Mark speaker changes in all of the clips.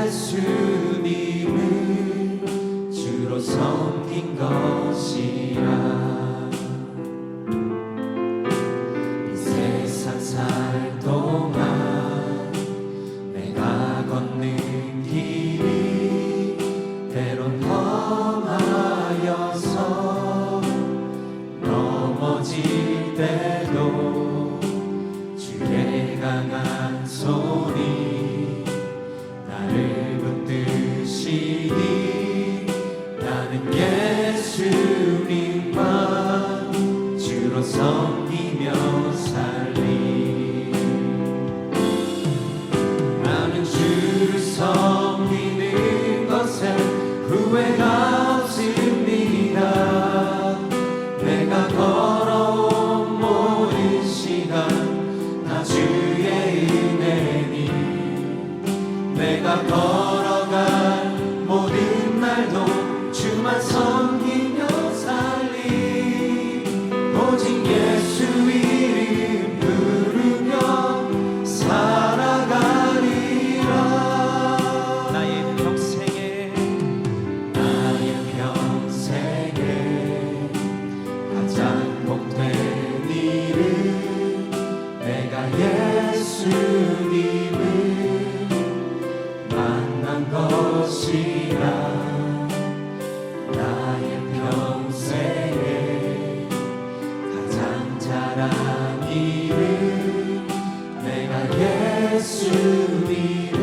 Speaker 1: 예수님을 주로 섬긴 것이라. 이 세상 살 동안 내가 걷는 길이 때론 험하여서 넘어질 때도 주의 강한 손이 나를 붙드시니 나는 예수님만 주로 섬기며 살리. 나는 주를 섬기는 것에 후회가 없습니다. 내가 걸어온 모든 시간 다 주의 은혜니, 내가 걸어간 모든 날도 주만 섬기며 살리. 오직 예수 이름 부르며 살아가리라. 나의 평생에 가장 복된 일은 내가 예수님을 만난 것이라. 나의 평생에 가장 잘한 일은 내가 예수님을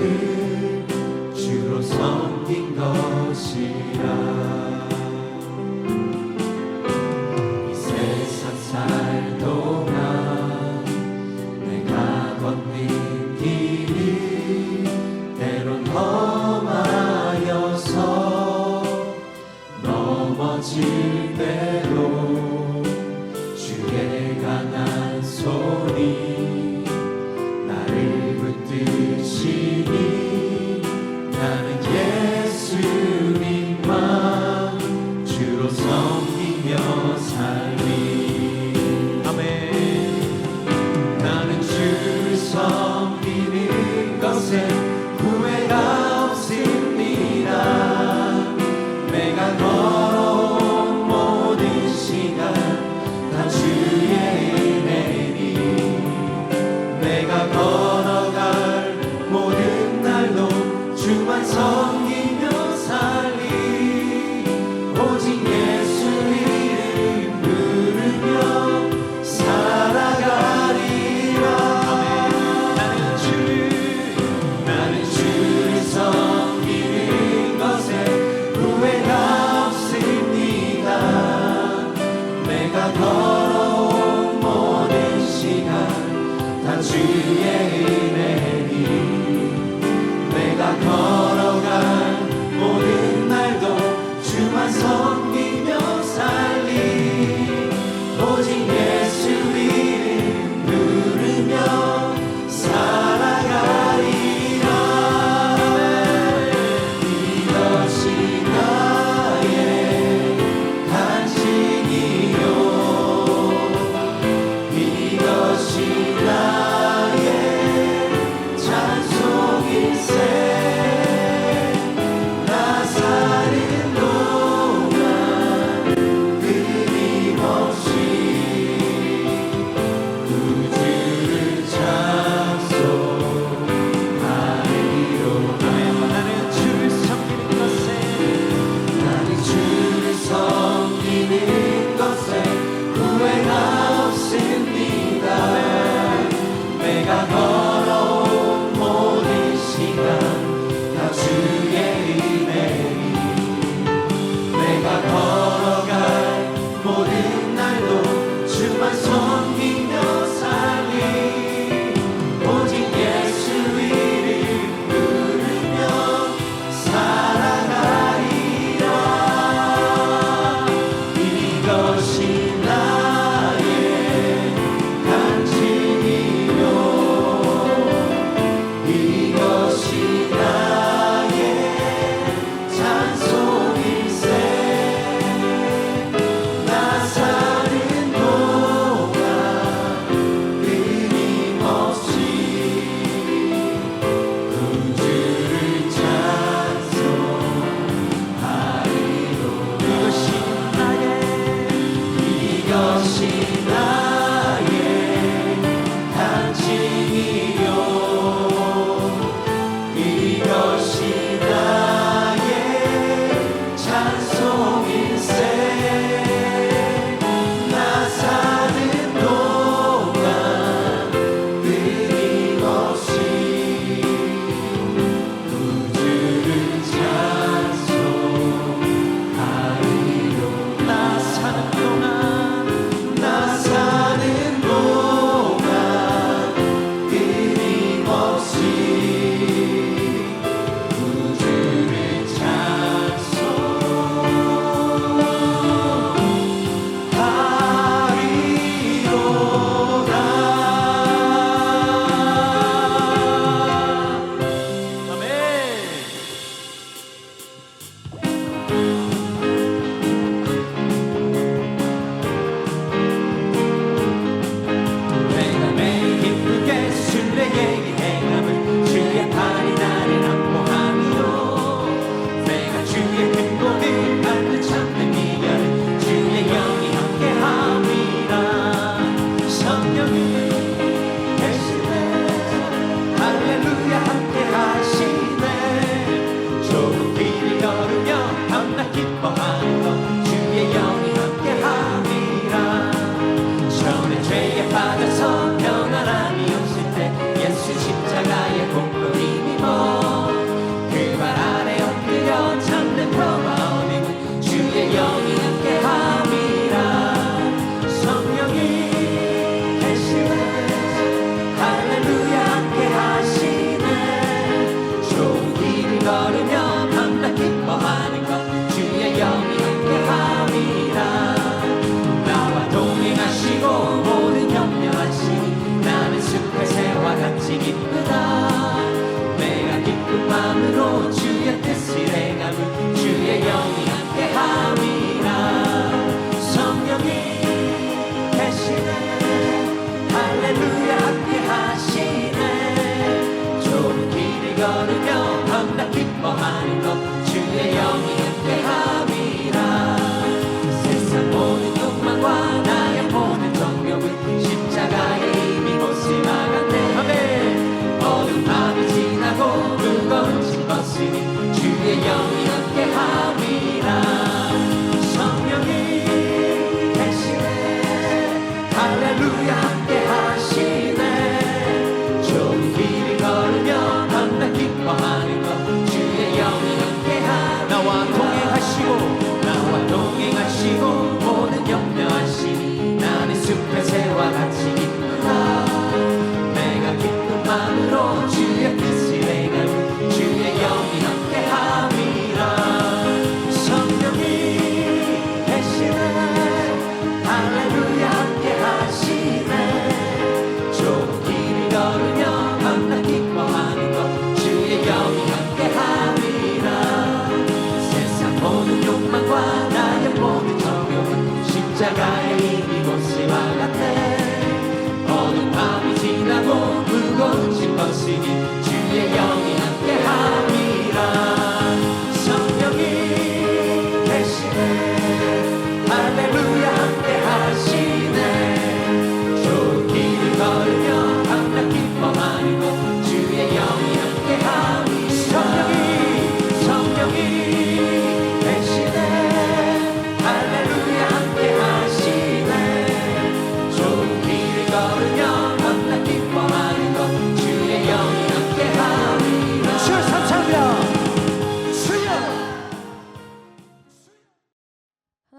Speaker 1: 주로 섬긴 것이라. 이 세상 살 동안 내가 걷는 길이 때론 험하여서 넘어질 때도 주의 강한 손이 나를 붙드시니 나는 예수님만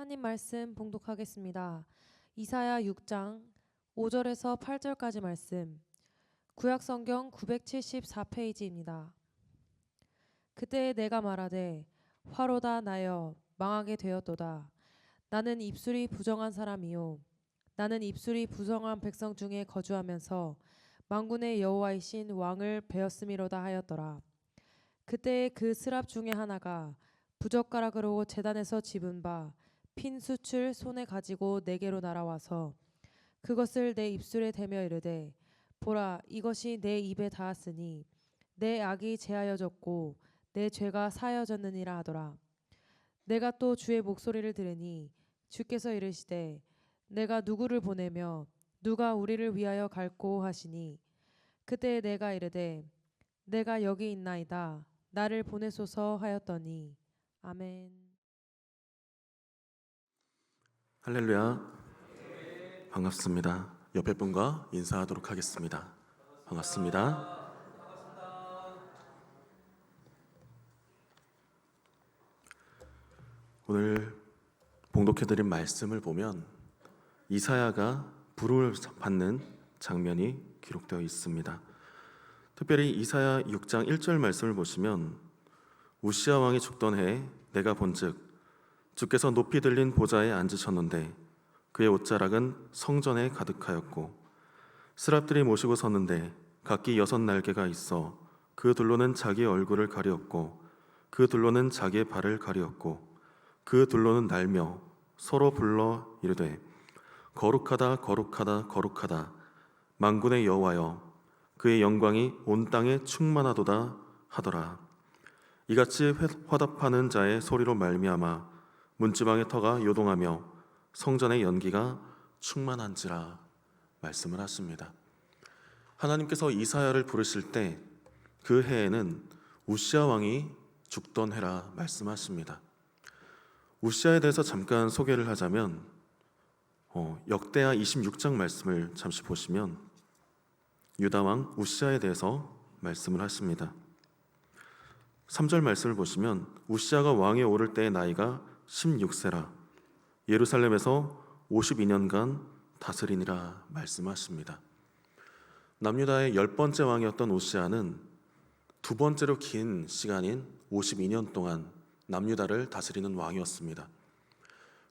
Speaker 2: 하나님 말씀 봉독하겠습니다. 이사야 6장 5절에서 8절까지 말씀. 구약성경 974페이지입니다. 그때 내가 말하되 화로다 나여 망하게 되었도다. 나는 입술이 부정한 사람이요 나는 입술이 부정한 백성 중에 거주하면서 만군의 여호와이신 왕을 베었음이로다 하였더라. 그때에 그 스랍 중에 하나가 부젓가락으로 제단에서 집은 바 핀 숯을 손에 가지고 내게로 날아와서 그것을 내 입술에 대며 이르되 보라 이것이 내 입에 닿았으니 내 악이 제하여졌고 내 죄가 사하여졌느니라 하더라. 내가 또 주의 목소리를 들으니 주께서 이르시되 내가 누구를 보내며 누가 우리를 위하여 갈꼬 하시니 그때 내가 이르되 내가 여기 있나이다 나를 보내소서 하였더니 아멘.
Speaker 3: 할렐루야. 반갑습니다. 옆에 분과 인사하도록 하겠습니다. 반갑습니다. 오늘 봉독해드린 말씀을 보면 이사야가 부름을 받는 장면이 기록되어 있습니다. 특별히 이사야 6장 1절 말씀을 보시면 우시야 왕이 죽던 해에 내가 본즉 주께서 높이 들린 보좌에 앉으셨는데 그의 옷자락은 성전에 가득하였고 스랍들이 모시고 섰는데 각기 6날개가 있어 그 둘로는 자기의 얼굴을 가리었고 그 둘로는 자기의 발을 가리었고 그 둘로는 날며 서로 불러 이르되 거룩하다 거룩하다 거룩하다 만군의 여호와여 그의 영광이 온 땅에 충만하도다 하더라. 이같이 화답하는 자의 소리로 말미암아 문지방의 터가 요동하며 성전의 연기가 충만한지라 말씀을 하십니다. 하나님께서 이사야를 부르실 때 그 해에는 우시야 왕이 죽던 해라 말씀하십니다. 우시야에 대해서 잠깐 소개를 하자면 역대하 26장 말씀을 잠시 보시면 유다 왕 우시야에 대해서 말씀을 하십니다. 3절 말씀을 보시면 우시야가 왕에 오를 때의 나이가 16세라 예루살렘에서 52년간 다스리니라 말씀하십니다. 남유다의 10번째 왕이었던 우시야는 두 번째로 긴 시간인 52년 동안 남유다를 다스리는 왕이었습니다.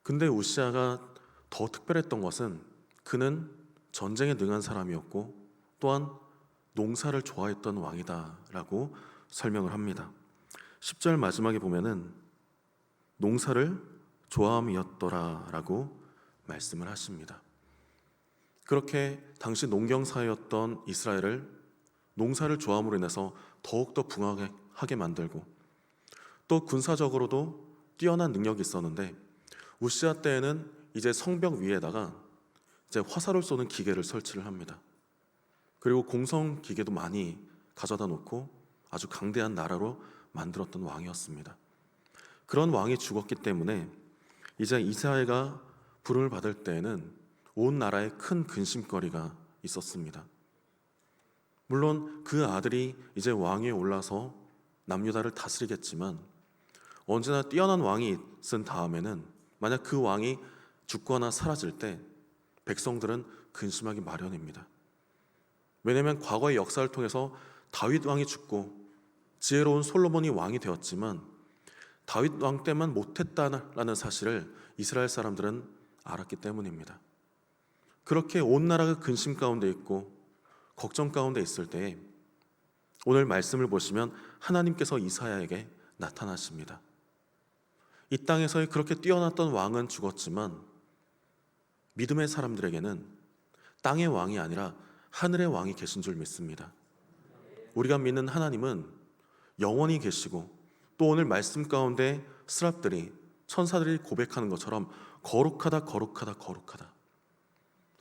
Speaker 3: 근데 우시야가 더 특별했던 것은 그는 전쟁에 능한 사람이었고 또한 농사를 좋아했던 왕이다라고 설명을 합니다. 10절 마지막에 보면은 농사를 좋아함이었더라라고 말씀을 하십니다. 그렇게 당시 농경사회였던 이스라엘을 농사를 좋아함으로 인해서 더욱더 붕하게 만들고 또 군사적으로도 뛰어난 능력이 있었는데 우시야 때에는 이제 성벽 위에다가 이제 화살을 쏘는 기계를 설치를 합니다. 그리고 공성 기계도 많이 가져다 놓고 아주 강대한 나라로 만들었던 왕이었습니다. 그런 왕이 죽었기 때문에 이제 이스라엘가 부름을 받을 때에는 온 나라에 큰 근심거리가 있었습니다. 물론 그 아들이 이제 왕위에 올라서 남유다를 다스리겠지만 언제나 뛰어난 왕이 있은 다음에는 만약 그 왕이 죽거나 사라질 때 백성들은 근심하기 마련입니다. 왜냐하면 과거의 역사를 통해서 다윗 왕이 죽고 지혜로운 솔로몬이 왕이 되었지만 다윗 왕 때만 못했다라는 사실을 이스라엘 사람들은 알았기 때문입니다. 그렇게 온 나라가 근심 가운데 있고 걱정 가운데 있을 때에 오늘 말씀을 보시면 하나님께서 이사야에게 나타나십니다. 이 땅에서의 그렇게 뛰어났던 왕은 죽었지만 믿음의 사람들에게는 땅의 왕이 아니라 하늘의 왕이 계신 줄 믿습니다. 우리가 믿는 하나님은 영원히 계시고 또 오늘 말씀 가운데 스랍들이 천사들이 고백하는 것처럼 거룩하다 거룩하다 거룩하다.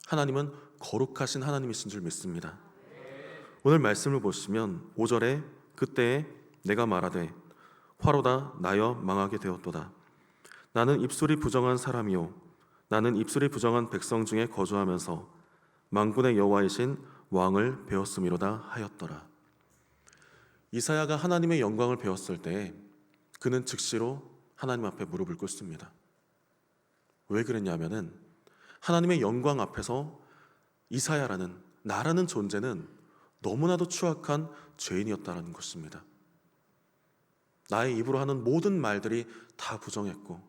Speaker 3: 하나님은 거룩하신 하나님이신 줄 믿습니다. 오늘 말씀을 보시면 5절에 그때에 내가 말하되 화로다 나여 망하게 되었도다. 나는 입술이 부정한 사람이요 나는 입술이 부정한 백성 중에 거주하면서 만군의 여호와이신 왕을 배웠음이로다 하였더라. 이사야가 하나님의 영광을 배웠을 때 그는 즉시로 하나님 앞에 무릎을 꿇습니다. 왜 그랬냐면은 하나님의 영광 앞에서 이사야라는 나라는 존재는 너무나도 추악한 죄인이었다는 것입니다. 나의 입으로 하는 모든 말들이 다 부정했고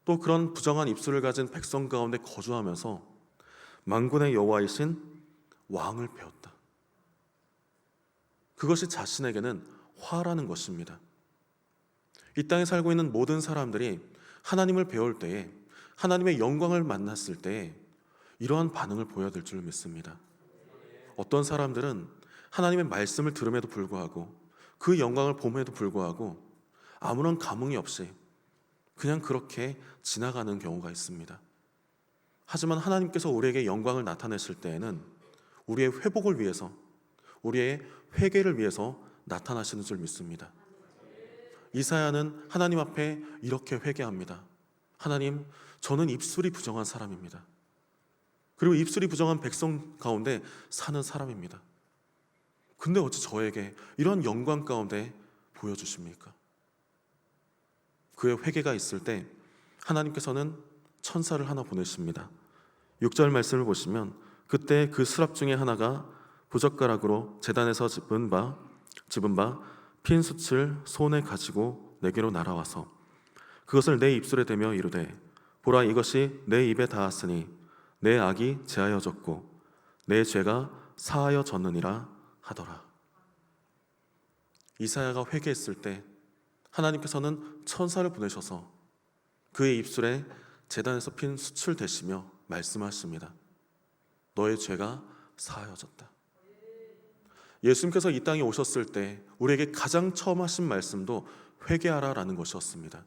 Speaker 3: 또 그런 부정한 입술을 가진 백성 가운데 거주하면서 만군의 여호와이신 왕을 배웠다. 그것이 자신에게는 화라는 것입니다. 이 땅에 살고 있는 모든 사람들이 하나님을 배울 때에, 하나님의 영광을 만났을 때에 이러한 반응을 보여야 될 줄 믿습니다. 어떤 사람들은 하나님의 말씀을 들음에도 불구하고 그 영광을 봄에도 불구하고 아무런 감흥이 없이 그냥 그렇게 지나가는 경우가 있습니다. 하지만 하나님께서 우리에게 영광을 나타내실 때에는 우리의 회복을 위해서, 우리의 회개를 위해서 나타나시는 줄 믿습니다. 이사야는 하나님 앞에 이렇게 회개합니다. 하나님, 저는 입술이 부정한 사람입니다. 그리고 입술이 부정한 백성 가운데 사는 사람입니다. 근데 어찌 저에게 이런 영광 가운데 보여주십니까? 그의 회개가 있을 때 하나님께서는 천사를 하나 보내십니다. 6절 말씀을 보시면 그때 그 스랍 중에 하나가 부젓가락으로 제단에서 집은 바 핀 숯을 손에 가지고 내게로 날아와서 그것을 내 입술에 대며 이르되 보라 이것이 내 입에 닿았으니 내 악이 제하여졌고 내 죄가 사하여졌느니라 하더라. 이사야가 회개했을 때 하나님께서는 천사를 보내셔서 그의 입술에 제단에서 핀 숯을 대시며 말씀하십니다. 너의 죄가 사하여졌다. 예수님께서 이 땅에 오셨을 때 우리에게 가장 처음 하신 말씀도 회개하라라는 것이었습니다.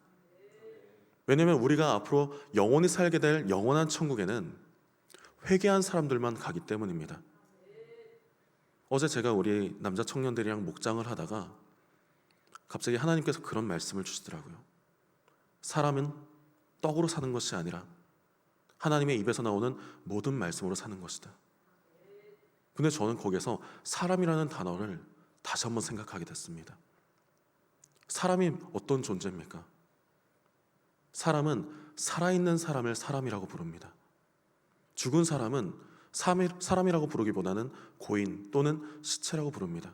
Speaker 3: 왜냐하면 우리가 앞으로 영원히 살게 될 영원한 천국에는 회개한 사람들만 가기 때문입니다. 어제 제가 우리 남자 청년들이랑 목장을 하다가 갑자기 하나님께서 그런 말씀을 주시더라고요. 사람은 떡으로 사는 것이 아니라 하나님의 입에서 나오는 모든 말씀으로 사는 것이다. 근데 저는 거기서 사람이라는 단어를 다시 한번 생각하게 됐습니다. 사람이 어떤 존재입니까? 사람은 살아있는 사람을 사람이라고 부릅니다. 죽은 사람은 사람이라고 부르기보다는 고인 또는 시체라고 부릅니다.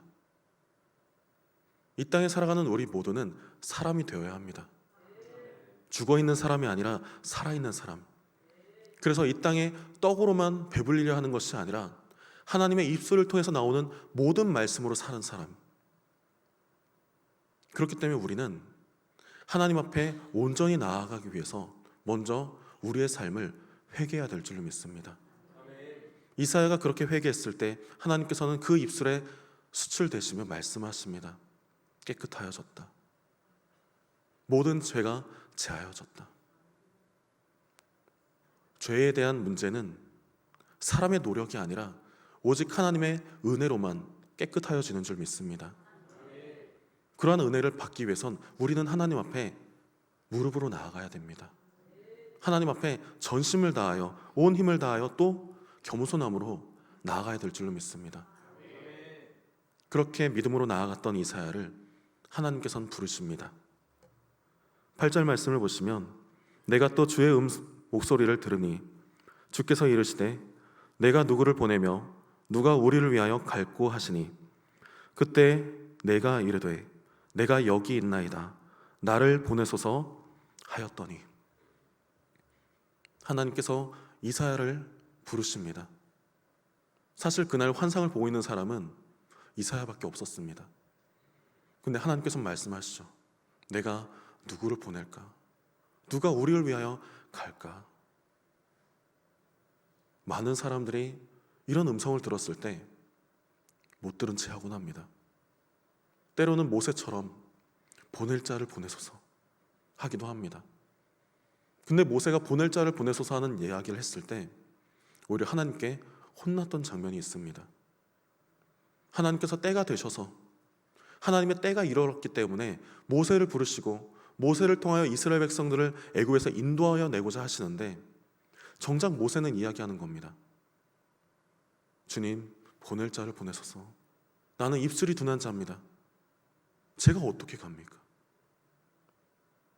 Speaker 3: 이 땅에 살아가는 우리 모두는 사람이 되어야 합니다. 죽어있는 사람이 아니라 살아있는 사람. 그래서 이 땅에 떡으로만 배불리려 하는 것이 아니라 하나님의 입술을 통해서 나오는 모든 말씀으로 사는 사람. 그렇기 때문에 우리는 하나님 앞에 온전히 나아가기 위해서 먼저 우리의 삶을 회개해야 될 줄로 믿습니다. 이사야가 그렇게 회개했을 때 하나님께서는 그 입술에 숯을 대시며 말씀하십니다. 깨끗하여졌다. 모든 죄가 제하여졌다. 죄에 대한 문제는 사람의 노력이 아니라 오직 하나님의 은혜로만 깨끗하여지는 줄 믿습니다. 그러한 은혜를 받기 위해선 우리는 하나님 앞에 무릎으로 나아가야 됩니다. 하나님 앞에 전심을 다하여 온 힘을 다하여 또 겸손함으로 나아가야 될 줄로 믿습니다. 그렇게 믿음으로 나아갔던 이사야를 하나님께서는 부르십니다. 8절 말씀을 보시면 내가 또 주의 목소리를 들으니 주께서 이르시되 내가 누구를 보내며 누가 우리를 위하여 갈고 하시니 그때 내가 이르되 내가 여기 있나이다 나를 보내소서 하였더니 하나님께서 이사야를 부르십니다. 사실 그날 환상을 보고 있는 사람은 이사야밖에 없었습니다. 근데 하나님께서 말씀하시죠. 내가 누구를 보낼까? 누가 우리를 위하여 갈까? 많은 사람들이 이런 음성을 들었을 때 못 들은 채 하곤 합니다. 때로는 모세처럼 보낼 자를 보내소서 하기도 합니다. 근데 모세가 보낼 자를 보내소서 하는 이야기를 했을 때 오히려 하나님께 혼났던 장면이 있습니다. 하나님께서 때가 되셔서 하나님의 때가 이르렀기 때문에 모세를 부르시고 모세를 통하여 이스라엘 백성들을 애굽에서 인도하여 내고자 하시는데 정작 모세는 이야기하는 겁니다. 주님, 보낼 자를 보내소서. 나는 입술이 둔한 자입니다. 제가 어떻게 갑니까?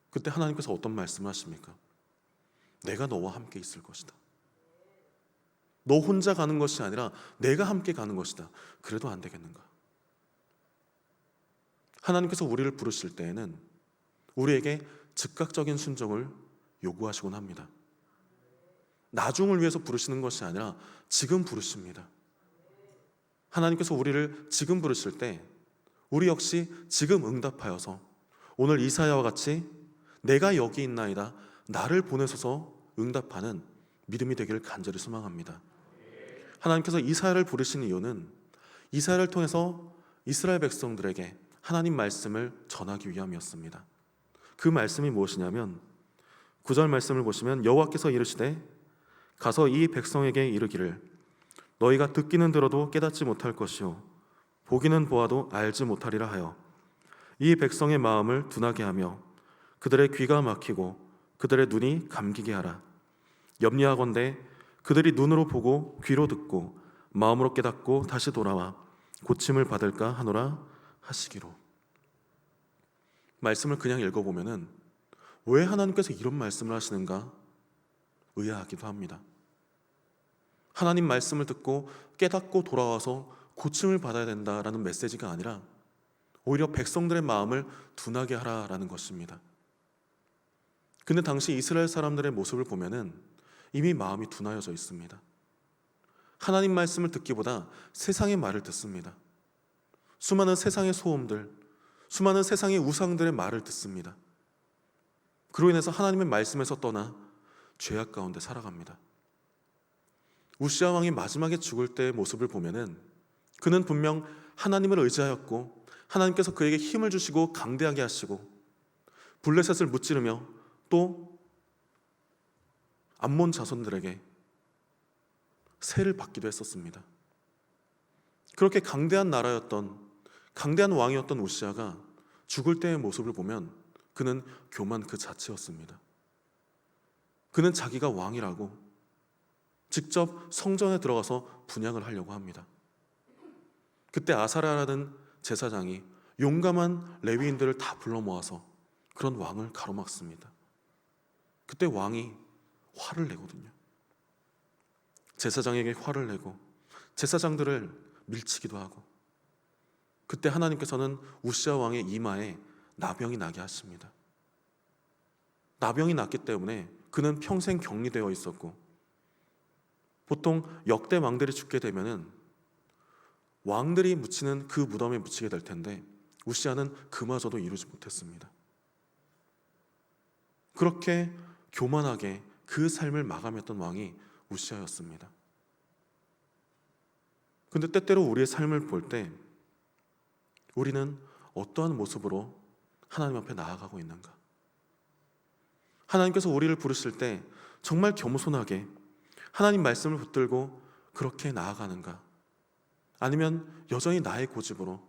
Speaker 3: 그때 하나님께서 어떤 말씀을 하십니까? 내가 너와 함께 있을 것이다. 너 혼자 가는 것이 아니라 내가 함께 가는 것이다. 그래도 안 되겠는가? 하나님께서 우리를 부르실 때에는 우리에게 즉각적인 순종을 요구하시곤 합니다. 나중을 위해서 부르시는 것이 아니라 지금 부르십니다. 하나님께서 우리를 지금 부르실 때 우리 역시 지금 응답하여서 오늘 이사야와 같이 내가 여기 있나이다, 나를 보내소서 응답하는 믿음이 되기를 간절히 소망합니다. 하나님께서 이사야를 부르신 이유는 이사야를 통해서 이스라엘 백성들에게 하나님 말씀을 전하기 위함이었습니다. 그 말씀이 무엇이냐면 9절 말씀을 보시면 여호와께서 이르시되 가서 이 백성에게 이르기를 너희가 듣기는 들어도 깨닫지 못할 것이요 보기는 보아도 알지 못하리라 하여 이 백성의 마음을 둔하게 하며 그들의 귀가 막히고 그들의 눈이 감기게 하라. 염려하건대 그들이 눈으로 보고 귀로 듣고 마음으로 깨닫고 다시 돌아와 고침을 받을까 하노라 하시기로. 말씀을 그냥 읽어보면은 왜 하나님께서 이런 말씀을 하시는가 의아하기도 합니다. 하나님 말씀을 듣고 깨닫고 돌아와서 고침을 받아야 된다라는 메시지가 아니라 오히려 백성들의 마음을 둔하게 하라라는 것입니다. 근데 당시 이스라엘 사람들의 모습을 보면은 이미 마음이 둔하여져 있습니다. 하나님 말씀을 듣기보다 세상의 말을 듣습니다. 수많은 세상의 소음들, 수많은 세상의 우상들의 말을 듣습니다. 그로 인해서 하나님의 말씀에서 떠나 죄악 가운데 살아갑니다. 우시아 왕이 마지막에 죽을 때의 모습을 보면은 그는 분명 하나님을 의지하였고 하나님께서 그에게 힘을 주시고 강대하게 하시고 블레셋을 무찌르며 또 암몬 자손들에게 세를 받기도 했었습니다. 그렇게 강대한 나라였던, 강대한 왕이었던 우시아가 죽을 때의 모습을 보면 그는 교만 그 자체였습니다. 그는 자기가 왕이라고 직접 성전에 들어가서 분향을 하려고 합니다. 그때 아사랴라는 제사장이 용감한 레위인들을 다 불러 모아서 그런 왕을 가로막습니다. 그때 왕이 화를 내거든요. 제사장에게 화를 내고 제사장들을 밀치기도 하고, 그때 하나님께서는 우시아 왕의 이마에 나병이 나게 하십니다. 나병이 났기 때문에 그는 평생 격리되어 있었고, 보통 역대 왕들이 죽게 되면은 왕들이 묻히는 그 무덤에 묻히게 될 텐데 우시아는 그마저도 이루지 못했습니다. 그렇게 교만하게 그 삶을 마감했던 왕이 우시아였습니다. 근데 때때로 우리의 삶을 볼 때 우리는 어떠한 모습으로 하나님 앞에 나아가고 있는가? 하나님께서 우리를 부르실 때 정말 겸손하게 하나님 말씀을 붙들고 그렇게 나아가는가? 아니면 여전히 나의 고집으로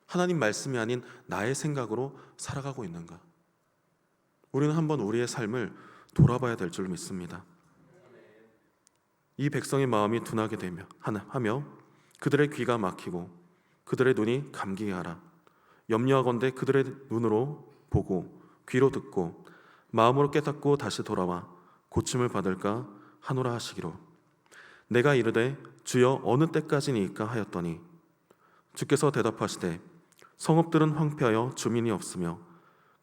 Speaker 3: 하나님 말씀이 아닌 나의 생각으로 살아가고 있는가? 우리는 한번 우리의 삶을 돌아봐야 될 줄 믿습니다. 이 백성의 마음이 둔하게 하며 그들의 귀가 막히고 그들의 눈이 감기게 하라. 염려하건대 그들의 눈으로 보고 귀로 듣고 마음으로 깨닫고 다시 돌아와 고침을 받을까 하노라 하시기로. 내가 이르되 주여 어느 때까지니까 하였더니 주께서 대답하시되 성읍들은 황폐하여 주민이 없으며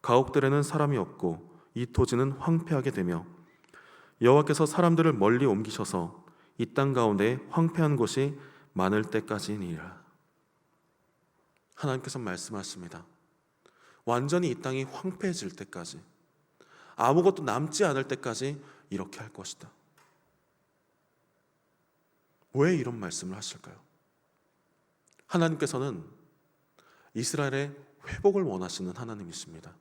Speaker 3: 가옥들에는 사람이 없고 이 토지는 황폐하게 되며 여호와께서 사람들을 멀리 옮기셔서 이 땅 가운데 황폐한 곳이 많을 때까지니라. 하나님께서 말씀하십니다. 완전히 이 땅이 황폐해질 때까지, 아무것도 남지 않을 때까지 이렇게 할 것이다. 왜 이런 말씀을 하실까요? 하나님께서는 이스라엘의 회복을 원하시는 하나님이십니다.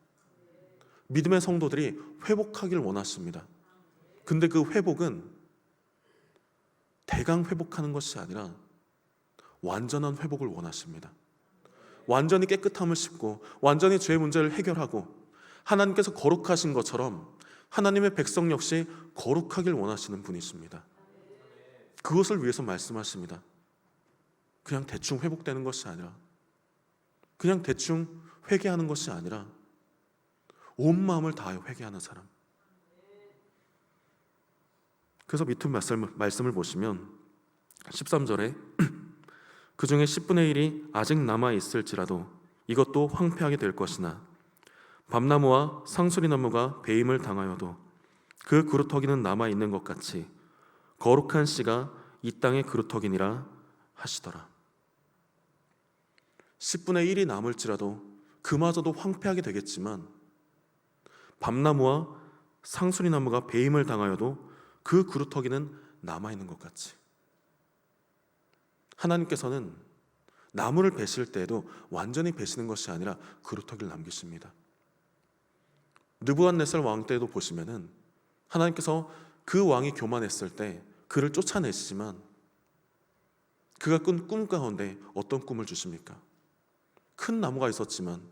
Speaker 3: 믿음의 성도들이 회복하길 원하십니다. 근데 그 회복은 대강 회복하는 것이 아니라 완전한 회복을 원하십니다. 완전히 깨끗함을 싣고 완전히 죄의 문제를 해결하고 하나님께서 거룩하신 것처럼 하나님의 백성 역시 거룩하길 원하시는 분이십니다. 그것을 위해서 말씀하십니다. 그냥 대충 회복되는 것이 아니라, 그냥 대충 회개하는 것이 아니라 온 마음을 다하여 회개하는 사람, 그래서 밑에 말씀을 보시면 13절에 그 중에 10분의 1이 아직 남아 있을지라도 이것도 황폐하게 될 것이나 밤나무와 상수리나무가 배임을 당하여도 그 그루터기는 남아 있는 것 같이 거룩한 씨가 이 땅의 그루터기니라 하시더라. 10분의 1이 남을지라도 그마저도 황폐하게 되겠지만 밤나무와 상수리나무가 배임을 당하여도 그 그루터기는 남아 있는 것 같이, 하나님께서는 나무를 베실 때에도 완전히 베시는 것이 아니라 그루터기를 남기십니다. 느부갓네살 왕 때도 보시면은 하나님께서 그 왕이 교만했을 때 그를 쫓아내시지만 그가 꾼 꿈 가운데 어떤 꿈을 주십니까? 큰 나무가 있었지만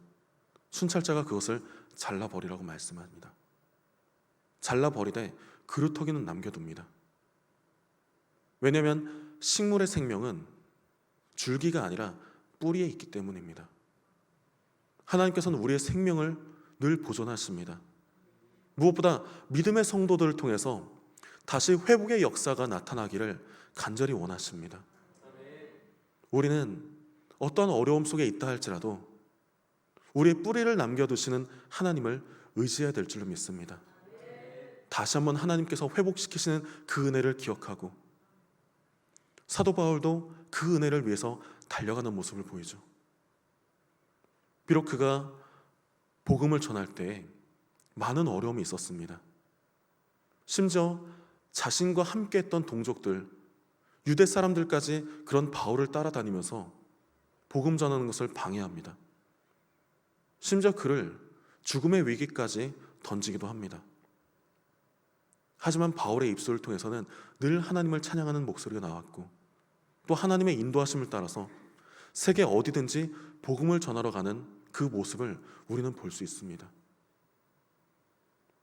Speaker 3: 순찰자가 그것을 잘라버리라고 말씀합니다. 잘라버리되 그루터기는 남겨둡니다. 왜냐하면 식물의 생명은 줄기가 아니라 뿌리에 있기 때문입니다. 하나님께서는 우리의 생명을 늘 보존하십니다. 무엇보다 믿음의 성도들을 통해서 다시 회복의 역사가 나타나기를 간절히 원하십니다. 우리는 어떤 어려움 속에 있다 할지라도 우리의 뿌리를 남겨두시는 하나님을 의지해야 될 줄로 믿습니다. 다시 한번 하나님께서 회복시키시는 그 은혜를 기억하고, 사도 바울도 그 은혜를 위해서 달려가는 모습을 보이죠. 비록 그가 복음을 전할 때 많은 어려움이 있었습니다. 심지어 자신과 함께 했던 동족들, 유대 사람들까지 그런 바울을 따라다니면서 복음 전하는 것을 방해합니다. 심지어 그를 죽음의 위기까지 던지기도 합니다. 하지만 바울의 입술을 통해서는 늘 하나님을 찬양하는 목소리가 나왔고, 또 하나님의 인도하심을 따라서 세계 어디든지 복음을 전하러 가는 그 모습을 우리는 볼 수 있습니다.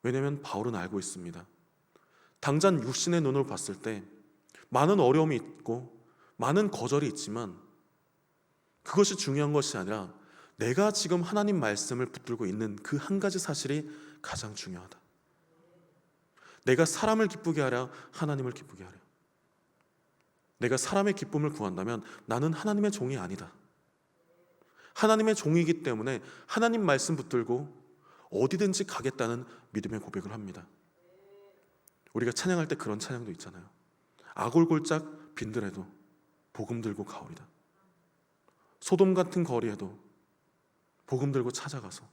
Speaker 3: 왜냐하면 바울은 알고 있습니다. 당장 육신의 눈으로 봤을 때 많은 어려움이 있고 많은 거절이 있지만 그것이 중요한 것이 아니라 내가 지금 하나님 말씀을 붙들고 있는 그 한 가지 사실이 가장 중요하다. 내가 사람을 기쁘게 하랴 하나님을 기쁘게 하랴. 내가 사람의 기쁨을 구한다면 나는 하나님의 종이 아니다. 하나님의 종이기 때문에 하나님 말씀 붙들고 어디든지 가겠다는 믿음의 고백을 합니다. 우리가 찬양할 때 그런 찬양도 있잖아요. 아골골짝 빈들에도 복음 들고 가오리다. 소돔 같은 거리에도 복음 들고 찾아가서,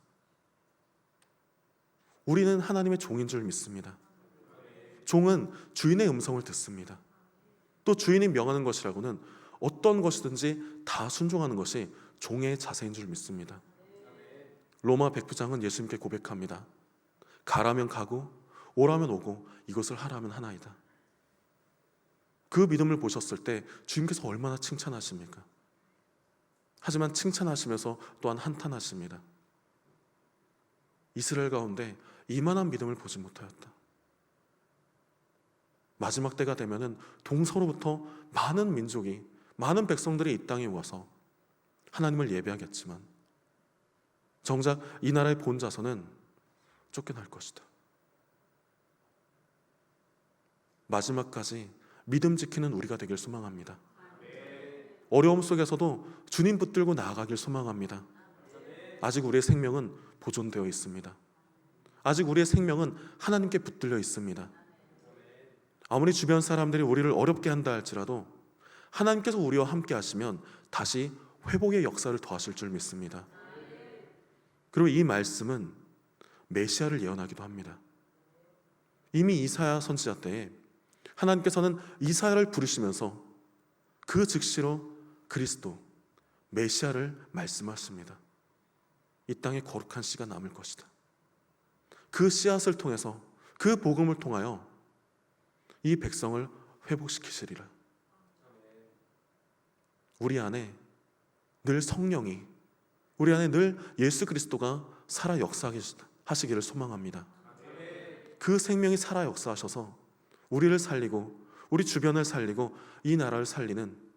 Speaker 3: 우리는 하나님의 종인 줄 믿습니다. 종은 주인의 음성을 듣습니다. 또 주인이 명하는 것이라고는 어떤 것이든지 다 순종하는 것이 종의 자세인 줄 믿습니다. 로마 백부장은 예수님께 고백합니다. 가라면 가고 오라면 오고 이것을 하라면 하나이다. 그 믿음을 보셨을 때 주님께서 얼마나 칭찬하십니까? 하지만 칭찬하시면서 또한 한탄하십니다. 이스라엘 가운데 이만한 믿음을 보지 못하였다. 마지막 때가 되면은 동서로부터 많은 민족이, 많은 백성들이 이 땅에 와서 하나님을 예배하겠지만 정작 이 나라의 본자서는 쫓겨날 것이다. 마지막까지 믿음 지키는 우리가 되길 소망합니다. 어려움 속에서도 주님 붙들고 나아가길 소망합니다. 아직 우리의 생명은 보존되어 있습니다. 아직 우리의 생명은 하나님께 붙들려 있습니다. 아무리 주변 사람들이 우리를 어렵게 한다 할지라도 하나님께서 우리와 함께 하시면 다시 회복의 역사를 더하실 줄 믿습니다. 그리고 이 말씀은 메시아를 예언하기도 합니다. 이미 이사야 선지자 때에 하나님께서는 이사야를 부르시면서 그 즉시로 그리스도, 메시아를 말씀하십니다. 이 땅에 거룩한 씨가 남을 것이다. 그 씨앗을 통해서, 그 복음을 통하여 이 백성을 회복시키시리라. 우리 안에 늘 성령이, 우리 안에 늘 예수 그리스도가 살아 역사하시기를 소망합니다. 그 생명이 살아 역사하셔서 우리를 살리고 우리 주변을 살리고 이 나라를 살리는,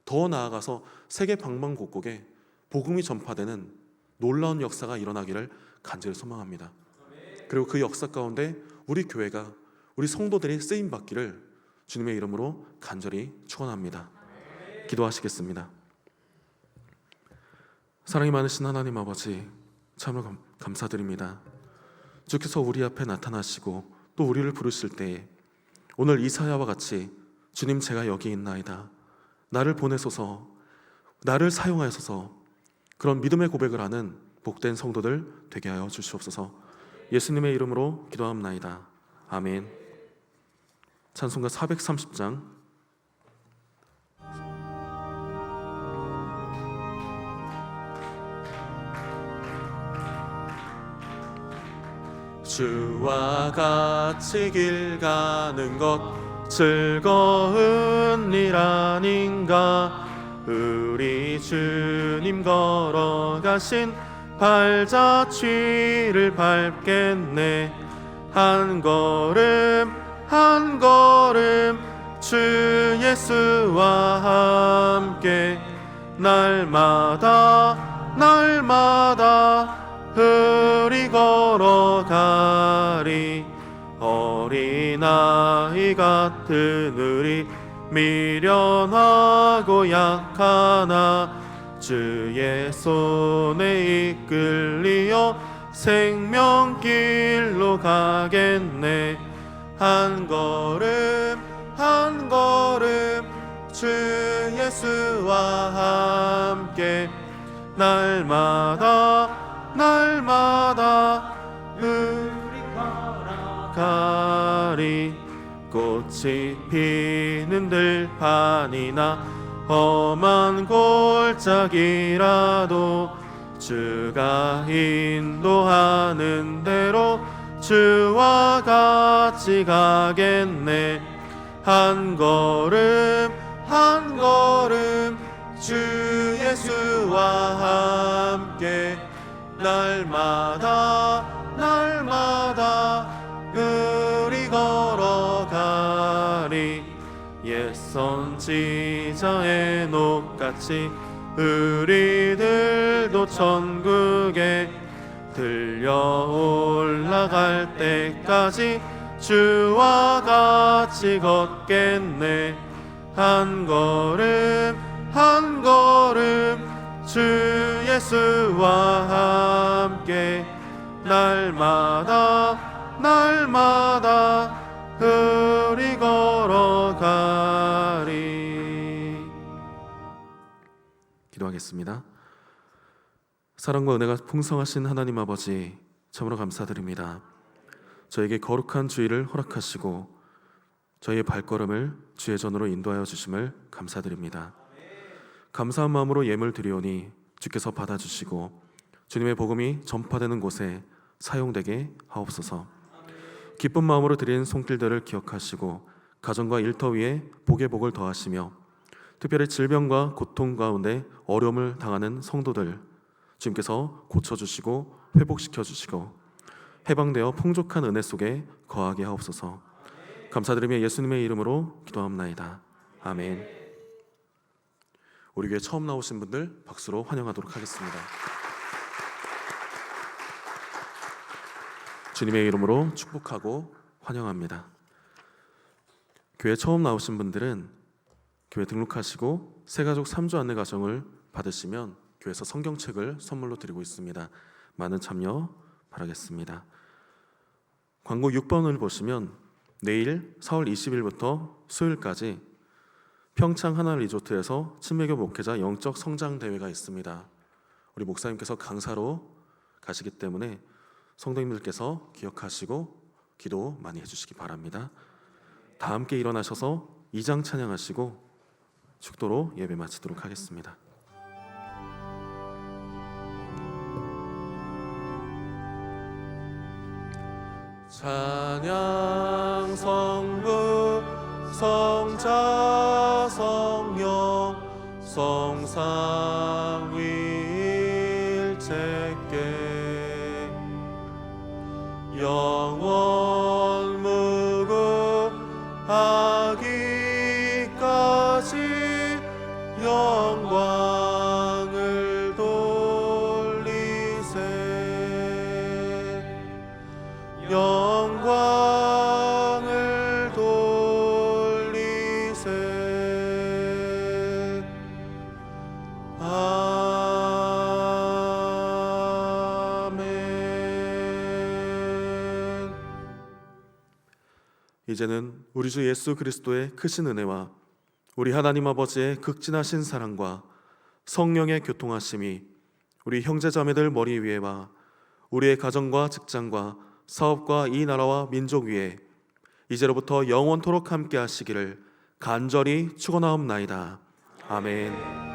Speaker 3: 더 나아가서 세계 방방곡곡에 복음이 전파되는 놀라운 역사가 일어나기를 간절히 소망합니다. 그리고 그 역사 가운데 우리 교회가, 우리 성도들이 쓰임받기를 주님의 이름으로 간절히 축원합니다. 기도하시겠습니다. 사랑이 많으신 하나님 아버지, 참으로 감사드립니다. 주께서 우리 앞에 나타나시고 또 우리를 부르실 때에 오늘 이사야와 같이 주님, 제가 여기 있나이다, 나를 보내소서, 나를 사용하소서, 그런 믿음의 고백을 하는 복된 성도들 되게 하여 주시옵소서. 예수님의 이름으로 기도합나이다. 아멘. 찬송가 430장. 주와 같이 길 가는 것 즐거운 일 아닌가. 우리 주님 걸어가신 발자취를 밟겠네. 한 걸음 한 걸음 주 예수와 함께 날마다 날마다 우리 걸어가리. 어린아이 같은 우리 미련하고 약하나 주의 손에 이끌리어 생명길로 가겠네. 한 걸음 한 걸음 주 예수와 함께 날마다 날마다 우리 걸어가리. 꽃이 피는 들판이나 험한 골짜기라도 주가 인도하는 대로 주와 같이 가겠네. 한 걸음 한 걸음 주 예수와 함께 날마다 날마다 우리 걸어가리. 옛 선지자의 녹같이 우리들도 천국에 들려 올라갈 때까지 주와 같이 걷겠네. 한 걸음 한 걸음 주 예수와 함께 날마다 날마다 우리 걸어가리. 기도하겠습니다. 사랑과 은혜가 풍성하신 하나님 아버지, 참으로 감사드립니다. 저에게 거룩한 주일을 허락하시고 저희의 발걸음을 주의 전으로 인도하여 주심을 감사드립니다. 감사한 마음으로 예물 드리오니 주께서 받아주시고 주님의 복음이 전파되는 곳에 사용되게 하옵소서. 기쁜 마음으로 드린 손길들을 기억하시고 가정과 일터 위에 복의 복을 더하시며 특별히 질병과 고통 가운데 어려움을 당하는 성도들 주님께서 고쳐주시고 회복시켜주시고 해방되어 풍족한 은혜 속에 거하게 하옵소서. 감사드리며 예수님의 이름으로 기도합나이다. 아멘. 우리 교회 처음 나오신 분들 박수로 환영하도록 하겠습니다. 주님의 이름으로 축복하고 환영합니다. 교회 처음 나오신 분들은 교회 등록하시고 새가족 3주 안내 과정을 받으시면 교회에서 성경책을 선물로 드리고 있습니다. 많은 참여 바라겠습니다. 광고 6번을 보시면 내일 4월 20일부터 수요일까지 평창 하나 리조트에서 친매교 목회자 영적 성장 대회가 있습니다. 우리 목사님께서 강사로 가시기 때문에 성도님들께서 기억하시고 기도 많이 해주시기 바랍니다. 다 함께 일어나셔서 2장 찬양하시고 축도로 예배 마치도록 하겠습니다. 찬양 성부 성자 성령 성삼위일체께 영원 무궁하기까지 영광을 돌리세. 영광을 돌리세. 이제는 우리 주 예수 그리스도의 크신 은혜와 우리 하나님 아버지의 극진하신 사랑과 성령의 교통하심이 우리 형제자매들 머리 위에와 우리의 가정과 직장과 사업과 이 나라와 민족 위에 이제로부터 영원토록 함께 하시기를 간절히 축원하옵나이다. 아멘.